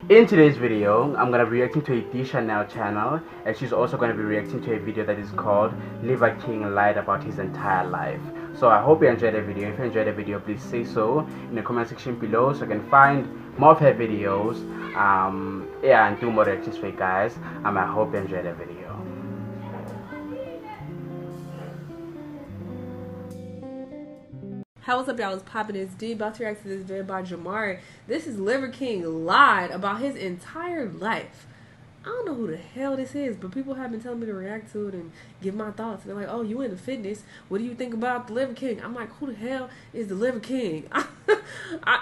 In today's video, I'm gonna be reacting to a Shanell channel, and she's also gonna be reacting to a video that is called Liver King Lied About His Entire Life. So I hope you enjoyed the video. If you enjoyed the video, please say so in the comment section below so I can find more of her videos. Yeah, and do more reactions for you guys. I hope you enjoyed the video. Hey, what's up, y'all? It's poppin'. It's D. About to react to this video by Jamari. This is Liver King lied about his entire life. I don't know who the hell this is, but people have been telling me to react to it and give my thoughts. And they're like, oh, you into fitness. What do you think about the Liver King? I'm like, who the hell is the Liver King?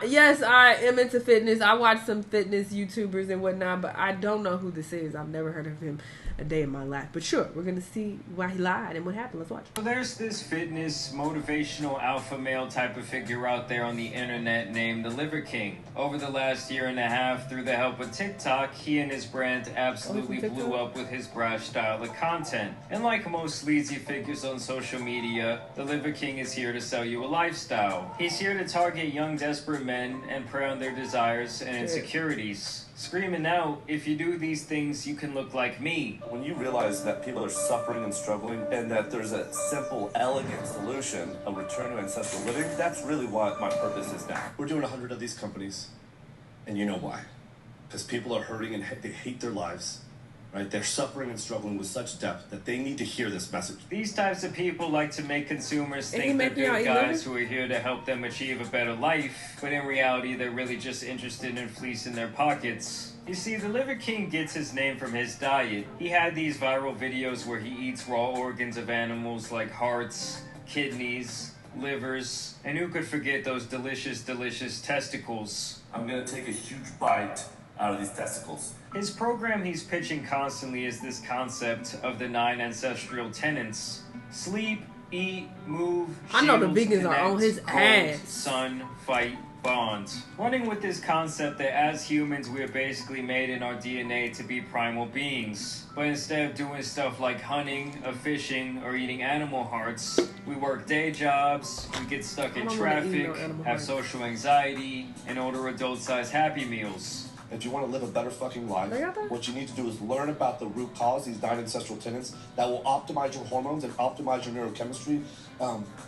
Yes, I am into fitness. I watch some fitness YouTubers and whatnot, but I don't know who this is. I've never heard of him a day in my life. But sure, we're going to see why he lied and what happened. Let's watch. So there's this fitness, motivational alpha male type of figure out there on the internet named the Liver King. Over the last year and a half, through the help of TikTok, he and his brand absolutely blew up with his brash style of content. And like most sleazy figures on social media, the Liver King is here to sell you a lifestyle. He's here to target young, desperate men and prey on their desires and insecurities. Screaming out, if you do these things, you can look like me. When you realize that people are suffering and struggling and that there's a simple, elegant solution, a return to ancestral living, that's really what my purpose is now. We're doing 100 of these companies, and you know why. Because people are hurting and they hate their lives. Right? They're suffering and struggling with such depth that they need to hear this message. These types of people like to make consumers think they're good guys who are here to help them achieve a better life, but in reality, they're really just interested in fleecing their pockets. You see, the Liver King gets his name from his diet. He had these viral videos where he eats raw organs of animals like hearts, kidneys, livers, and who could forget those delicious, delicious testicles? I'm gonna take a huge bite out of these testicles. His program he's pitching constantly is this concept of the 9 ancestral tenets. Sleep, eat, move, shield, I know the vegans connect, are on his cold, ass. sun, fight, bond. Running with this concept that as humans we are basically made in our DNA to be primal beings. But instead of doing stuff like hunting, or fishing, or eating animal hearts, we work day jobs, we get stuck in traffic, have social anxiety, and order adult-sized Happy Meals. If you want to live a better fucking life, what you need to do is learn about the root cause, these 9 ancestral tenets, that will optimize your hormones and optimize your neurochemistry.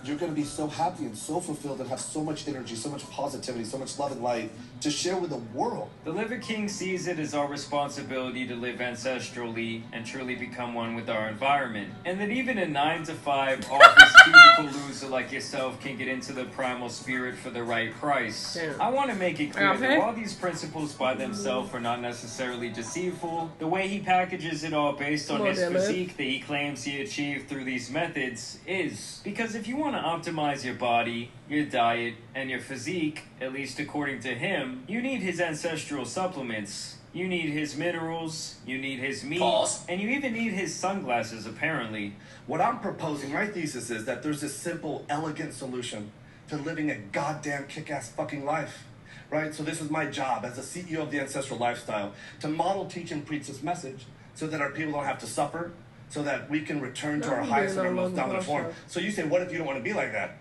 You're going to be so happy and so fulfilled and have so much energy, so much positivity, so much love and light to share with the world. The Liver King sees it as our responsibility to live ancestrally and truly become one with our environment. And that even a 9-to-5 office cubicle loser like yourself can get into the primal spirit for the right price. Damn. I want to make it clear that while these principles by themselves are not necessarily deceitful, the way he packages it all based on his physique that he claims he achieved through these methods is. Because if you want to optimize your body, your diet, and your physique, at least according to him, you need his ancestral supplements. You need his minerals, you need his meat, and you even need his sunglasses, apparently. What I'm proposing, my thesis is that there's this simple, elegant solution to living a goddamn kick-ass fucking life. Right? So this is my job as the CEO of the Ancestral Lifestyle, to model, teach, and preach this message so that our people don't have to suffer, so that we can return to our highest and our most dominant form. So you say, what if you don't want to be like that?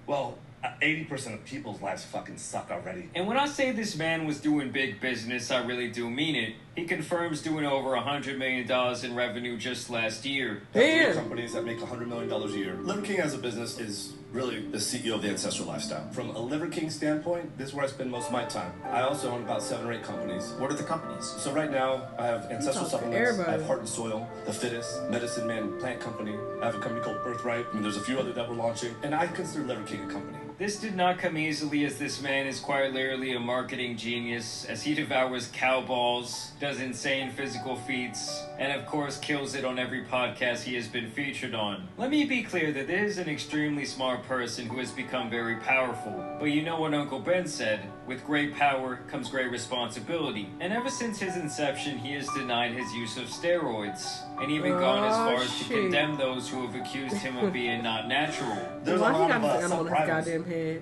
Well, 80% of people's lives fucking suck already. And when I say this man was doing big business, I really do mean it. He confirms doing over $100 million in revenue just last year. There are companies that make $100 million a year. Liver King as a business is really the CEO of the Ancestral Lifestyle. From a Liver King standpoint, this is where I spend most of my time. I also own about 7 or 8 companies. What are the companies? So right now, I have Ancestral Supplements, I have Heart and Soil, The Fittest, Medicine Man Plant Company, I have a company called Birthright, I mean there's a few other that we're launching, and I consider Liver King a company. This did not come easily, as this man is quite literally a marketing genius, as he devours cow balls, does insane physical feats, and of course kills it on every podcast he has been featured on. Let me be clear that this is an extremely smart person who has become very powerful. But you know what Uncle Ben said, with great power comes great responsibility. And ever since his inception, he has denied his use of steroids, and even gone as far as to condemn those who have accused him of being not natural. There's a lot of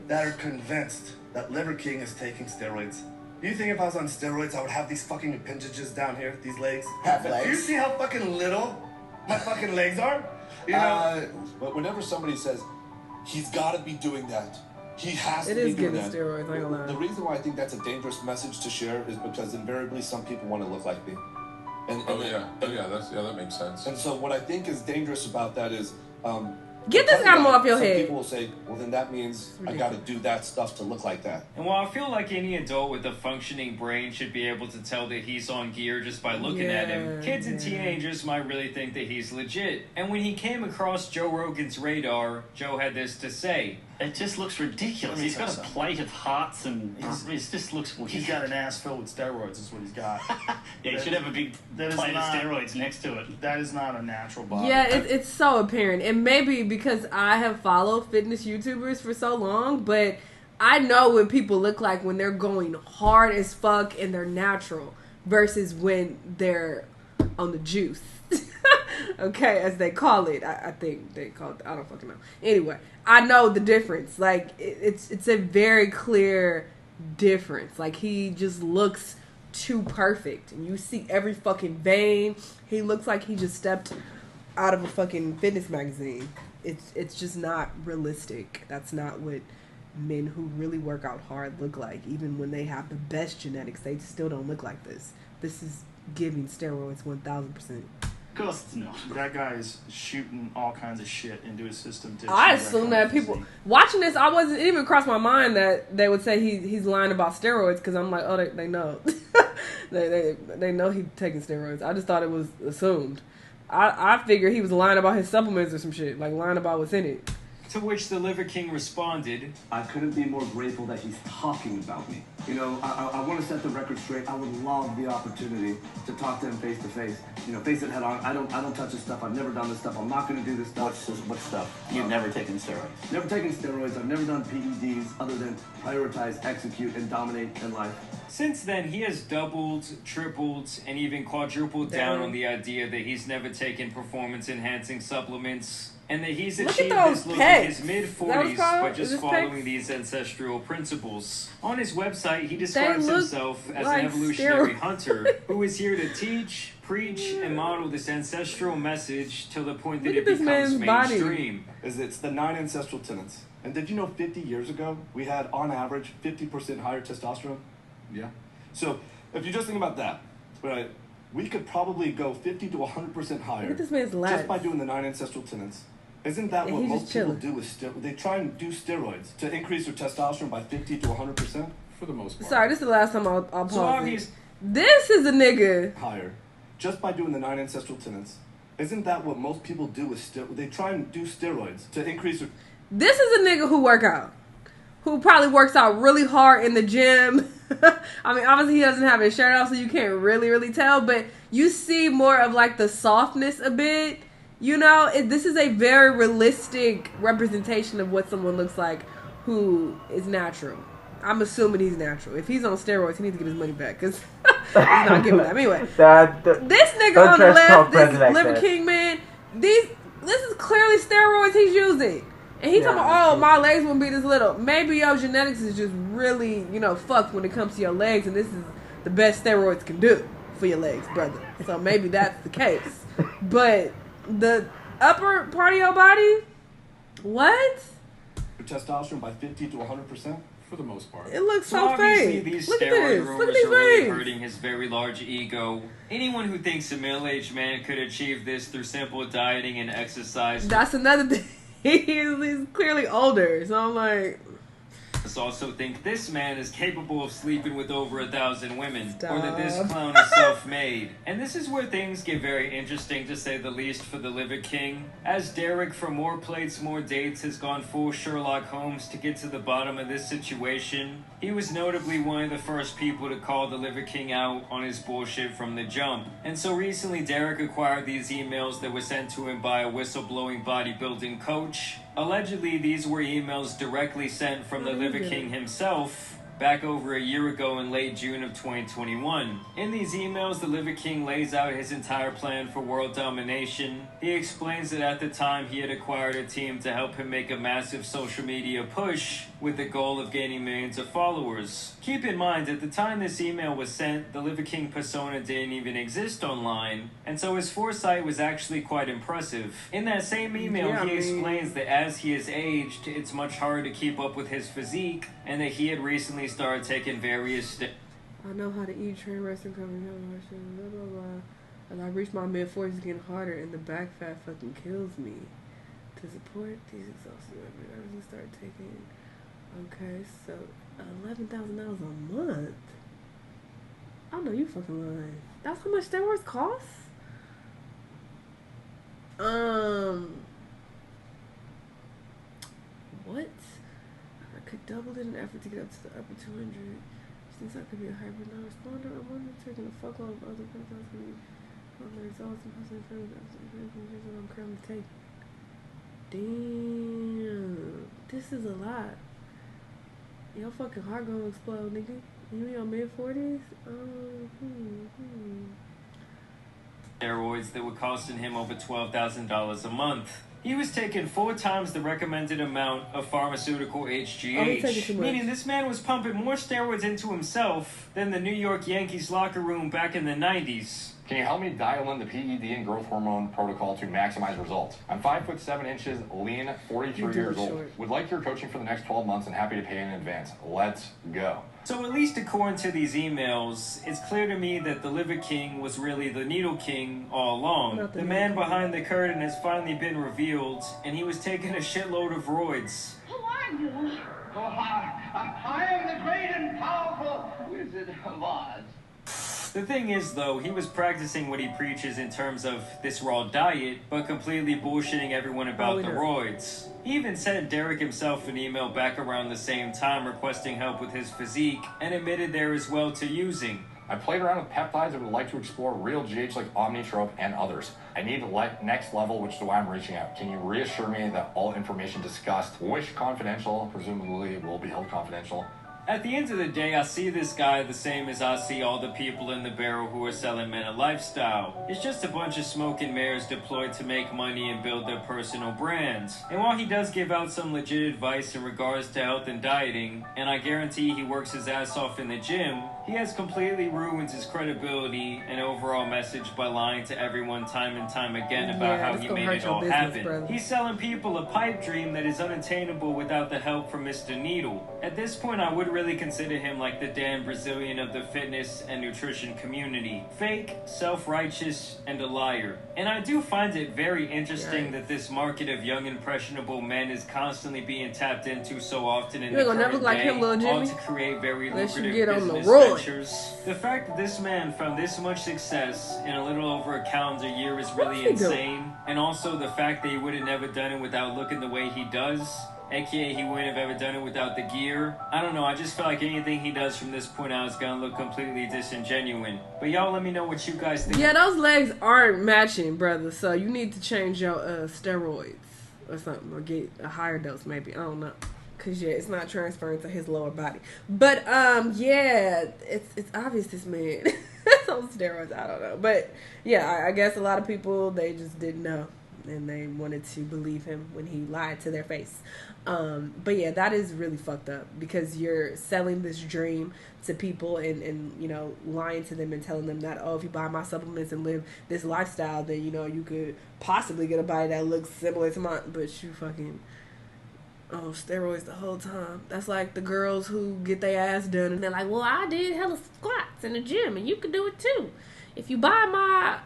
that are convinced that Liver King is taking steroids. Do you think if I was on steroids, I would have these fucking appendages down here, these legs? Do you see how fucking little my fucking legs are? You know? But whenever somebody says, he's got to be doing that, He has It to is be doing giving that. steroids, I ain't gonna lie. The reason why I think that's a dangerous message to share is because invariably some people want to look like me. That makes sense. And so what I think is dangerous about that is Get this animal off your some head. people will say, well, then that means I got to do that stuff to look like that. And while I feel like any adult with a functioning brain should be able to tell that he's on gear just by looking at him, kids and teenagers might really think that he's legit. And when he came across Joe Rogan's radar, Joe had this to say. It just looks ridiculous. He's got a plate of hearts and it just looks weird. He's got an ass filled with steroids, is what he's got. Yeah, he should have a big plate of steroids next to it. That is not a natural body. Yeah, it's so apparent. And maybe because I have followed fitness YouTubers for so long, but I know what people look like when they're going hard as fuck and they're natural versus when they're on the juice. Okay, as they call it. I think they call it, I don't fucking know. Anyway, I know the difference. Like, it's a very clear difference. Like, he just looks too perfect. And you see every fucking vein. He looks like he just stepped out of a fucking fitness magazine. It's just not realistic. That's not what men who really work out hard look like. Even when they have the best genetics, they still don't look like this. This is giving steroids 1000%. Of course it's not. That guy is shooting all kinds of shit into his system. I assume that people watching this, it even crossed my mind that they would say he's lying about steroids because I'm like, oh, they know, they know he's taking steroids. I just thought it was assumed. I figured he was lying about his supplements or some shit, like lying about what's in it. To which the Liver King responded, I couldn't be more grateful that he's talking about me. You know, I want to set the record straight. I would love the opportunity to talk to him face to face. You know, face it head on. I don't touch this stuff. I've never done this stuff. I'm not going to do this stuff. What stuff? You've never taken steroids. Never taken steroids. I've never done PEDs other than prioritize, execute, and dominate in life. Since then, he has doubled, tripled, and even quadrupled down on the idea that he's never taken performance-enhancing supplements, and that he's achieved this look in his mid-40s by just following these ancestral principles. On his website, he describes himself as an evolutionary hunter who is here to teach, preach, and model this ancestral message till the point that it becomes mainstream. It's the 9 ancestral tenets. And did you know 50 years ago, we had, on average, 50% higher testosterone? Yeah. So, if you just think about that, right, we could probably go 50 to 100% higher. Look at this man's legs. Just by doing the 9 ancestral tenets. Isn't that what most people do with steroids? They try and do steroids to increase their testosterone by 50 to 100%? For the most part. Sorry, this is the last time I'll pause it. This is a nigga. Higher. Just by doing the 9 ancestral tenets. Isn't that what most people do with steroids? They try and do steroids to increase their... This is a nigga who work out. Who probably works out really hard in the gym. I mean, obviously he doesn't have his shirt off, so you can't really tell. But you see more of like the softness a bit. You know, this is a very realistic representation of what someone looks like who is natural. I'm assuming he's natural. If he's on steroids, he needs to get his money back because he's not giving them. Anyway, this nigga on the left, this Liver King man, this is clearly steroids he's using. And he talking about, oh, my legs wouldn't be this little. Maybe your genetics is just really, fucked when it comes to your legs, and this is the best steroids can do for your legs, brother. So maybe that's the case. But the upper part of your body, what? Testosterone by 50 to 100%? For the most part. It looks so obviously fake. These Look at steroid this. rumors Look at these are really veins. hurting his very large ego. Anyone who thinks a middle-aged man could achieve this through simple dieting and exercise. That's another thing. He's clearly older, so I'm like... Also think this man is capable of sleeping with over 1,000 women. Stop. Or that this clown is self-made. And this is where things get very interesting, to say the least, for the Liver King. As Derek from More Plates, More Dates has gone full Sherlock Holmes to get to the bottom of this situation, he was notably one of the first people to call the Liver King out on his bullshit from the jump. And so recently Derek acquired these emails that were sent to him by a whistleblowing bodybuilding coach. Allegedly, these were emails directly sent from the Liver King himself, back over a year ago in late June of 2021. In these emails, the Liver King lays out his entire plan for world domination. He explains that at the time he had acquired a team to help him make a massive social media push with the goal of gaining millions of followers. Keep in mind, at the time this email was sent, the Liver King persona didn't even exist online, and so his foresight was actually quite impressive. In that same email, he explains that as he has aged, it's much harder to keep up with his physique, and that he had recently started taking various steps. I know how to eat, train, rest, and cover, blah, blah, blah. As I reach my mid-40s, it's getting harder, and the back fat fucking kills me. To support these exhaustive everything start taking... Okay, so $11,000 a month. I know you fucking lying. That's how much steroids cost? What? I could double it in an effort to get up to the upper 200. Since I could be a hybrid non-responder, I'm wondering taking a fuckload of other things on the results and possibly what I'm currently taking. Damn, this is a lot. Your fucking heart gonna explode, nigga. You in your mid-40s? Steroids that were costing him over $12,000 a month. He was taking 4 times the recommended amount of pharmaceutical HGH, meaning this man was pumping more steroids into himself than the New York Yankees locker room back in the 90s. Can you help me dial in the PED and growth hormone protocol to maximize results? I'm 5'7", lean, 43 years old. Would like your coaching for the next 12 months and happy to pay in advance. Let's go. So at least according to these emails, it's clear to me that the Liver King was really the Needle King all along. The man behind the curtain has finally been revealed, and he was taking a shitload of roids. Who are you? Oh, I am the great and powerful Wizard of Oz. The thing is, though, he was practicing what he preaches in terms of this raw diet, but completely bullshitting everyone about the roids. He even sent Derek himself an email back around the same time requesting help with his physique, and admitted there as well to using. I played around with peptides and would like to explore real GH like Omnitrope and others. I need next level, which is why I'm reaching out. Can you reassure me that all information discussed, wish confidential, presumably will be held confidential? At the end of the day, I see this guy the same as I see all the people in the barrel who are selling men a lifestyle. It's just a bunch of smoke and mirrors deployed to make money and build their personal brands. And while he does give out some legit advice in regards to health and dieting, and I guarantee he works his ass off in the gym, he has completely ruined his credibility and overall message by lying to everyone time and time again about how he made it all happen. Brother. He's selling people a pipe dream that is unattainable without the help from Mr. Needle. At this point, I would really consider him like the Dan Brazilian of the fitness and nutrition community. Fake, self-righteous, and a liar. And I do find it very interesting that this market of young impressionable men is constantly being tapped into so often in the current day, all to create very lucrative business ventures. The fact that this man found this much success in a little over a calendar year is really insane. And also the fact that he would have never done it without looking the way he does. AKA he wouldn't have ever done it without the gear. I don't know, I just feel like anything he does from this point out is gonna look completely disingenuous. But y'all let me know what you guys think. Yeah, those legs aren't matching, brother, so you need to change your steroids or something, or get a higher dose maybe, I don't know. Cause yeah, it's not transferring to his lower body. But yeah, it's obvious this man is on steroids, I don't know. But yeah, I guess a lot of people, they just didn't know. And they wanted to believe him when he lied to their face. But yeah, that is really fucked up because you're selling this dream to people and you know, lying to them and telling them that, oh, if you buy my supplements and live this lifestyle, then, you know, you could possibly get a body that looks similar to mine. But you fucking, oh, steroids the whole time. That's like the girls who get their ass done and they're like, well, I did hella squats in the gym and you could do it too. If you buy my,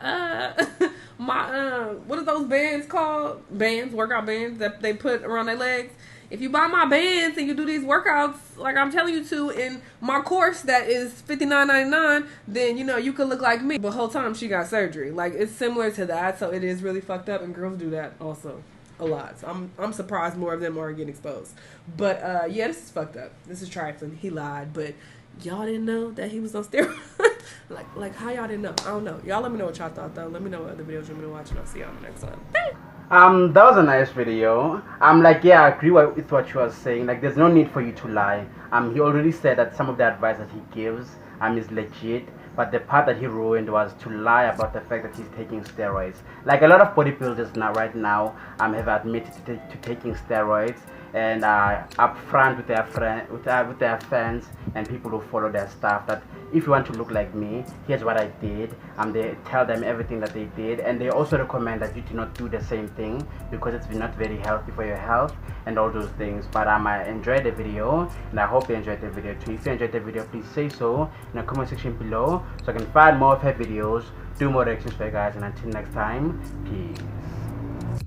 what are those bands called? Bands, workout bands that they put around their legs. If you buy my bands and you do these workouts like I'm telling you to in my course that is $59.99, then, you know, you could look like me. But the whole time she got surgery. Like, it's similar to that, so it is really fucked up, and girls do that also a lot. So I'm surprised more of them are getting exposed. But, yeah, this is fucked up. This is trifling. He lied, but y'all didn't know that he was on steroids? like how y'all didn't know? I don't know. Y'all let me know what y'all thought, though. Let me know what other videos you want me to watch, and I'll see y'all on the next one. Bye. That was a nice video. I'm like, yeah, I agree with what you are saying. Like, there's no need for you to lie. He already said that some of the advice that he gives is legit, but the part that he ruined was to lie about the fact that he's taking steroids. Like a lot of bodybuilders now, right now, have admitted to taking steroids, and upfront with their with their fans and people who follow their stuff, that if you want to look like me, here's what I did. They tell them everything that they did, and they also recommend that you do not do the same thing because it's not very healthy for your health and all those things. But I enjoyed the video, and I hope you enjoyed the video too. If you enjoyed the video, please say so in the comment section below so I can find more of her videos, do more reactions for you guys, and until next time, peace.